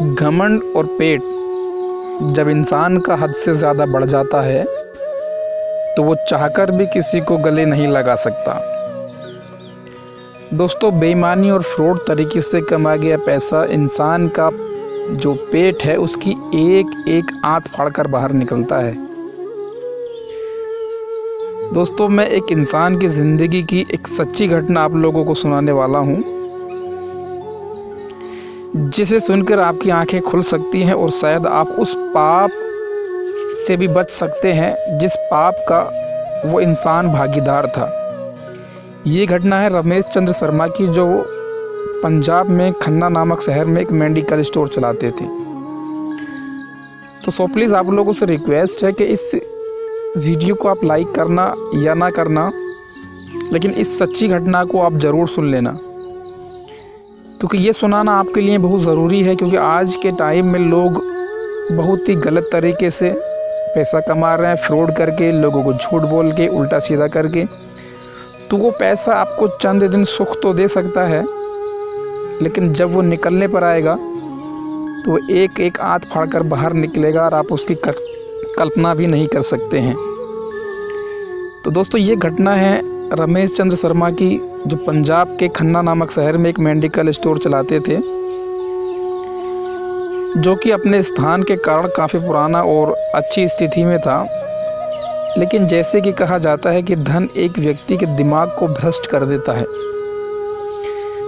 घमंड और पेट जब इंसान का हद से ज़्यादा बढ़ जाता है तो वो चाहकर भी किसी को गले नहीं लगा सकता। दोस्तों, बेईमानी और फ्रॉड तरीके से कमा गया पैसा इंसान का जो पेट है उसकी एक एक आंत फाड़कर बाहर निकलता है। दोस्तों, मैं एक इंसान की ज़िंदगी की एक सच्ची घटना आप लोगों को सुनाने वाला हूँ, जिसे सुनकर आपकी आंखें खुल सकती हैं और शायद आप उस पाप से भी बच सकते हैं जिस पाप का वो इंसान भागीदार था। ये घटना है रमेश चंद्र शर्मा की, जो पंजाब में खन्ना नामक शहर में एक मेडिकल स्टोर चलाते थे। तो सो प्लीज़ आप लोगों से रिक्वेस्ट है कि इस वीडियो को आप लाइक करना या ना करना, लेकिन इस सच्ची घटना को आप ज़रूर सुन लेना, क्योंकि ये सुनाना आपके लिए बहुत ज़रूरी है। क्योंकि आज के टाइम में लोग बहुत ही गलत तरीके से पैसा कमा रहे हैं, फ्रॉड करके, लोगों को झूठ बोल के, उल्टा सीधा करके। तो वो पैसा आपको चंद दिन सुख तो दे सकता है, लेकिन जब वो निकलने पर आएगा तो वो एक एक आंत फाड़कर बाहर निकलेगा और आप उसकी कल्पना भी नहीं कर सकते हैं। तो दोस्तों, ये घटना है रमेश चंद्र शर्मा की, जो पंजाब के खन्ना नामक शहर में एक मेडिकल स्टोर चलाते थे, जो कि अपने स्थान के कारण काफ़ी पुराना और अच्छी स्थिति में था। लेकिन जैसे कि कहा जाता है कि धन एक व्यक्ति के दिमाग को भ्रष्ट कर देता है।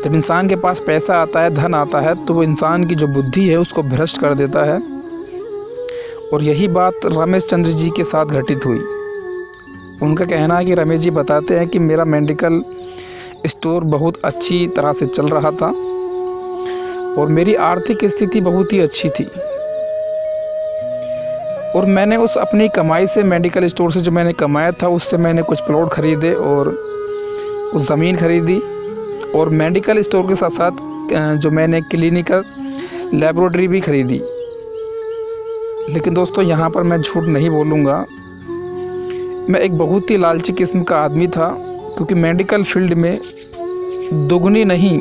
जब इंसान के पास पैसा आता है, धन आता है, तो वो इंसान की जो बुद्धि है उसको भ्रष्ट कर देता है। और यही बात रमेश चंद्र जी के साथ घटित हुई। उनका कहना है कि रमेश जी बताते हैं कि मेरा मेडिकल स्टोर बहुत अच्छी तरह से चल रहा था और मेरी आर्थिक स्थिति बहुत ही अच्छी थी, और मैंने उस अपनी कमाई से, मेडिकल स्टोर से जो मैंने कमाया था, उससे मैंने कुछ प्लॉट खरीदे और कुछ ज़मीन खरीदी, और मेडिकल स्टोर के साथ साथ जो मैंने क्लिनिकल लैबोरेटरी भी खरीदी। लेकिन दोस्तों, यहाँ पर मैं झूठ नहीं बोलूँगा, मैं एक बहुत ही लालची किस्म का आदमी था, क्योंकि मेडिकल फील्ड में दोगुनी नहीं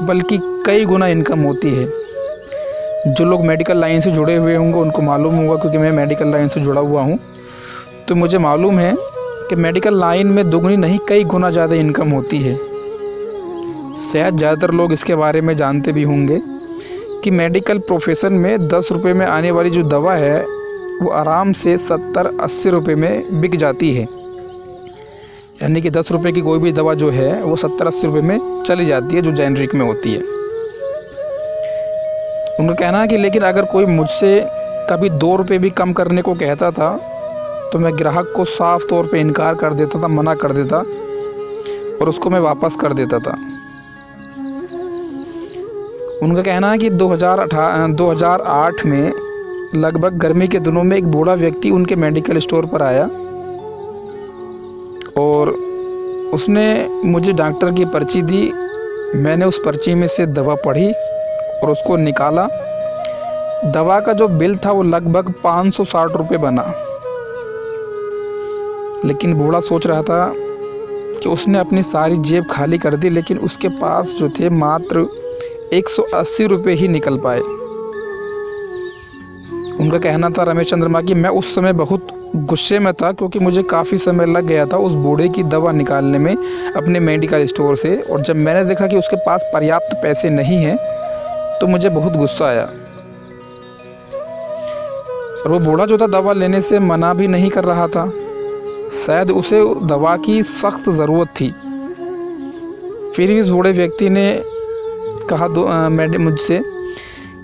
बल्कि कई गुना इनकम होती है। जो लोग मेडिकल लाइन से जुड़े हुए होंगे उनको मालूम होगा, क्योंकि मैं मेडिकल लाइन से जुड़ा हुआ हूँ, तो मुझे मालूम है कि मेडिकल लाइन में दोगुनी नहीं कई गुना ज़्यादा इनकम होती है। शायद ज़्यादातर लोग इसके बारे में जानते भी होंगे कि मेडिकल प्रोफेशन में 10 रुपये में आने वाली जो दवा है वो आराम से 70-80 रुपये में बिक जाती है। यानी कि 10 रुपये की कोई भी दवा जो है वो 70-80 रुपये में चली जाती है, जो जेनरिक में होती है। उनका कहना है कि लेकिन अगर कोई मुझसे कभी 2 रुपये भी कम करने को कहता था तो मैं ग्राहक को साफ तौर पे इनकार कर देता था, मना कर देता, और उसको मैं वापस कर देता था। उनका कहना है कि 2008 में लगभग गर्मी के दिनों में एक बूढ़ा व्यक्ति उनके मेडिकल स्टोर पर आया और उसने मुझे डॉक्टर की पर्ची दी। मैंने उस पर्ची में से दवा पढ़ी और उसको निकाला। दवा का जो बिल था वो लगभग 560 रुपये बना। लेकिन बूढ़ा सोच रहा था कि उसने अपनी सारी जेब खाली कर दी, लेकिन उसके पास जो थे मात्र 180 रुपये ही निकल पाए। उनका कहना था रमेश चंद्रमा की, मैं उस समय बहुत गुस्से में था, क्योंकि मुझे काफ़ी समय लग गया था उस बूढ़े की दवा निकालने में अपने मेडिकल स्टोर से, और जब मैंने देखा कि उसके पास पर्याप्त पैसे नहीं हैं तो मुझे बहुत गुस्सा आया। और वो बूढ़ा जो था दवा लेने से मना भी नहीं कर रहा था, शायद उसे दवा की सख्त ज़रूरत थी। फिर भी इस बूढ़े व्यक्ति ने कहा मुझसे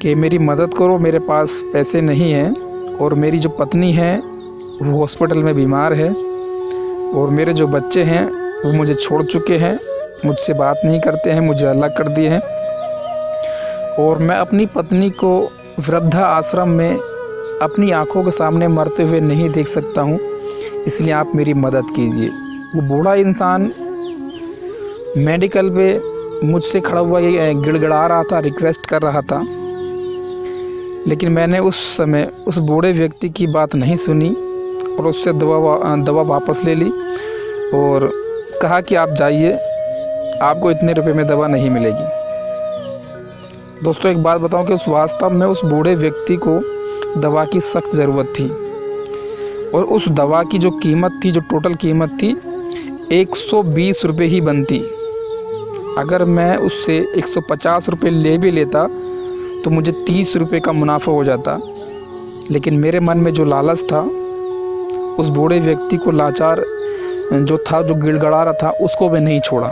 कि मेरी मदद करो, मेरे पास पैसे नहीं हैं, और मेरी जो पत्नी है वो हॉस्पिटल में बीमार है, और मेरे जो बच्चे हैं वो मुझे छोड़ चुके हैं, मुझसे बात नहीं करते हैं, मुझे अलग कर दिए हैं, और मैं अपनी पत्नी को वृद्धा आश्रम में अपनी आंखों के सामने मरते हुए नहीं देख सकता हूँ, इसलिए आप मेरी मदद कीजिए। वो बूढ़ा इंसान मेडिकल पे मुझसे खड़ा हुआ ये गिड़गिड़ा रहा था, रिक्वेस्ट कर रहा था, लेकिन मैंने उस समय उस बूढ़े व्यक्ति की बात नहीं सुनी और उससे दवा वापस ले ली और कहा कि आप जाइए, आपको इतने रुपए में दवा नहीं मिलेगी। दोस्तों एक बात बताऊं कि उस वास्तव में उस बूढ़े व्यक्ति को दवा की सख्त ज़रूरत थी और उस दवा की जो कीमत थी, जो टोटल कीमत थी 120 रुपये ही बनती। अगर मैं उससे 150 रुपये ले भी लेता तो मुझे 30 रुपये का मुनाफा हो जाता, लेकिन मेरे मन में जो लालच था, उस बूढ़े व्यक्ति को लाचार जो था, जो गिड़गड़ा रहा था, उसको मैं नहीं छोड़ा,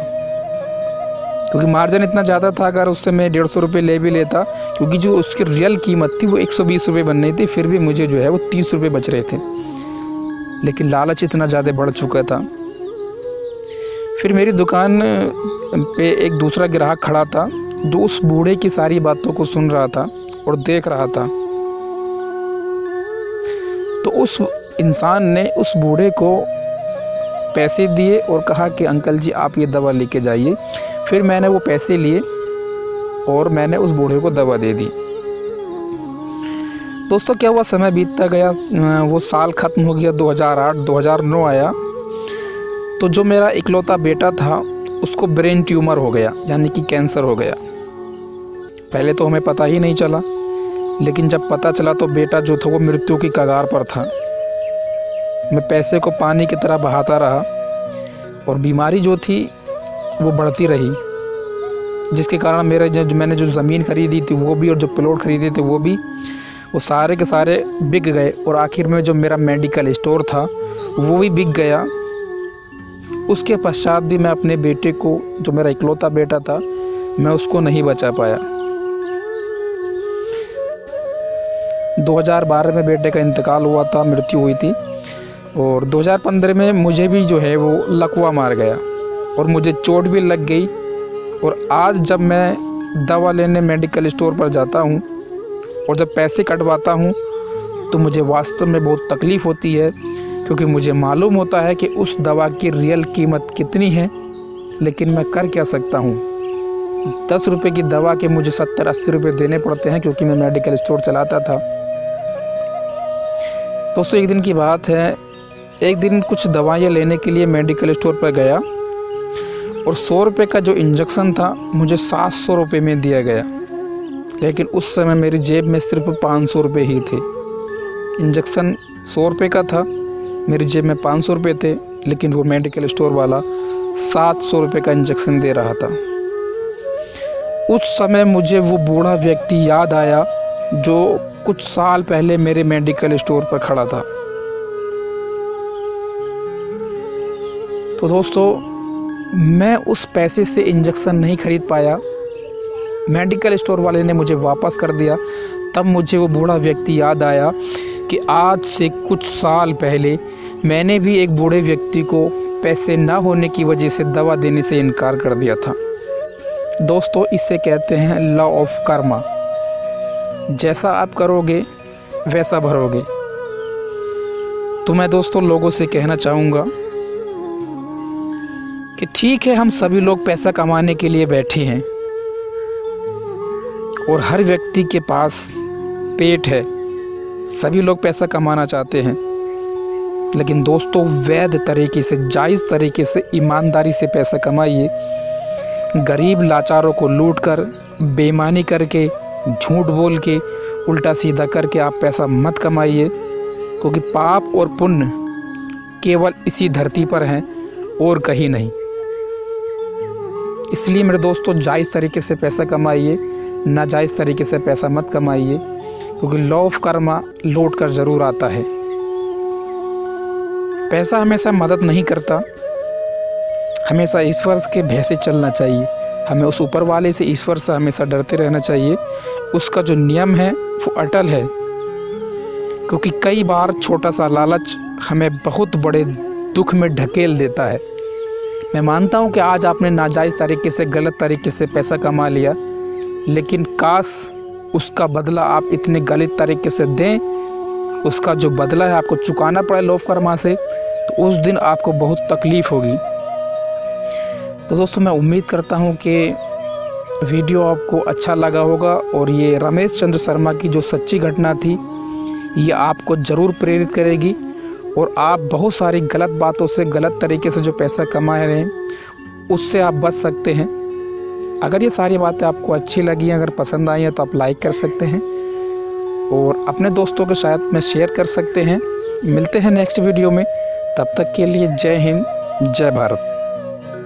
क्योंकि मार्जिन इतना ज़्यादा था। अगर उससे मैं 150 रुपये ले भी लेता, क्योंकि जो उसकी रियल कीमत थी वो 120 रुपये बननी थी, फिर भी मुझे जो है वो 30 रुपये बच रहे थे, लेकिन लालच इतना ज़्यादा बढ़ चुका था। फिर मेरी दुकान पे एक दूसरा ग्राहक खड़ा था जो उस बूढ़े की सारी बातों को सुन रहा था और देख रहा था। तो उस इंसान ने उस बूढ़े को पैसे दिए और कहा कि अंकल जी आप ये दवा लेके जाइए। फिर मैंने वो पैसे लिए और मैंने उस बूढ़े को दवा दे दी। दोस्तों क्या हुआ, समय बीतता गया, वो साल ख़त्म हो गया, 2008 2009 आया। तो जो मेरा इकलौता बेटा था उसको ब्रेन ट्यूमर हो गया, यानी कि कैंसर हो गया। पहले तो हमें पता ही नहीं चला, लेकिन जब पता चला तो बेटा जो था वो मृत्यु की कगार पर था। मैं पैसे को पानी की तरह बहाता रहा और बीमारी जो थी वो बढ़ती रही, जिसके कारण मैंने जो ज़मीन खरीदी थी वो भी और जो प्लॉट खरीदे थे वो सारे के सारे बिक गए। और आखिर में जो मेरा मेडिकल स्टोर था वो भी बिक गया। उसके पश्चात भी मैं अपने बेटे को, जो मेरा इकलौता बेटा था, मैं उसको नहीं बचा पाया। 2012 में बेटे का इंतकाल हुआ था, मृत्यु हुई थी, और 2015 में मुझे भी जो है वो लकवा मार गया और मुझे चोट भी लग गई। और आज जब मैं दवा लेने मेडिकल स्टोर पर जाता हूँ और जब पैसे कटवाता हूँ तो मुझे वास्तव में बहुत तकलीफ़ होती है, क्योंकि मुझे मालूम होता है कि उस दवा की रियल कीमत कितनी है, लेकिन मैं कर क्या सकता हूँ। 10 रुपये की दवा के मुझे 70-80 रुपये देने पड़ते हैं, क्योंकि मैं मेडिकल स्टोर चलाता था। दोस्तों एक दिन की बात है, एक दिन कुछ दवाइयाँ लेने के लिए मेडिकल स्टोर पर गया और 100 रुपये का जो इंजेक्शन था मुझे 700 रुपये में दिया गया, लेकिन उस समय मेरी जेब में सिर्फ 500 रुपये ही थे। इंजेक्शन 100 रुपये का था, मेरी जेब में 500 रुपये थे, लेकिन वो मेडिकल स्टोर वाला 700 रुपये का इंजेक्शन दे रहा था। उस समय मुझे वो बूढ़ा व्यक्ति याद आया जो कुछ साल पहले मेरे मेडिकल स्टोर पर खड़ा था। तो दोस्तों मैं उस पैसे से इंजेक्शन नहीं खरीद पाया, मेडिकल स्टोर वाले ने मुझे वापस कर दिया। तब मुझे वो बूढ़ा व्यक्ति याद आया कि आज से कुछ साल पहले मैंने भी एक बूढ़े व्यक्ति को पैसे ना होने की वजह से दवा देने से इनकार कर दिया था। दोस्तों इसे कहते हैं लॉ ऑफ कर्मा। जैसा आप करोगे वैसा भरोगे। तो मैं दोस्तों लोगों से कहना चाहूँगा कि ठीक है, हम सभी लोग पैसा कमाने के लिए बैठे हैं और हर व्यक्ति के पास पेट है, सभी लोग पैसा कमाना चाहते हैं, लेकिन दोस्तों वैध तरीके से, जायज़ तरीके से, ईमानदारी से पैसा कमाइए। गरीब लाचारों को लूटकर, बेईमानी करके, झूठ बोल के, उल्टा सीधा करके आप पैसा मत कमाइए, क्योंकि पाप और पुण्य केवल इसी धरती पर हैं और कहीं नहीं। इसलिए मेरे दोस्तों जायज़ तरीके से पैसा कमाइए, नाजायज़ तरीके से पैसा मत कमाइए, क्योंकि लॉ ऑफ कर्मा लौट कर ज़रूर आता है। पैसा हमेशा मदद नहीं करता, हमेशा ईश्वर के भय से चलना चाहिए। हमें उस ऊपर वाले से, ईश्वर से हमेशा डरते रहना चाहिए। उसका जो नियम है वो अटल है, क्योंकि कई बार छोटा सा लालच हमें बहुत बड़े दुख में ढकेल देता है। मैं मानता हूँ कि आज आपने नाजायज़ तरीके से, गलत तरीके से पैसा कमा लिया, लेकिन काश उसका बदला आप इतने गलत तरीके से दें, उसका जो बदला है आपको चुकाना पड़े लॉ ऑफ कर्मा से, तो उस दिन आपको बहुत तकलीफ़ होगी। तो दोस्तों मैं उम्मीद करता हूँ कि वीडियो आपको अच्छा लगा होगा और ये रमेश चंद्र शर्मा की जो सच्ची घटना थी ये आपको ज़रूर प्रेरित करेगी और आप बहुत सारी गलत बातों से, गलत तरीके से जो पैसा कमा रहे हैं उससे आप बच सकते हैं। अगर ये सारी बातें आपको अच्छी लगी, अगर पसंद आई हैं तो आप लाइक कर सकते हैं और अपने दोस्तों के साथ में शेयर कर सकते हैं। मिलते हैं नेक्स्ट वीडियो में, तब तक के लिए जय हिंद, जय भारत।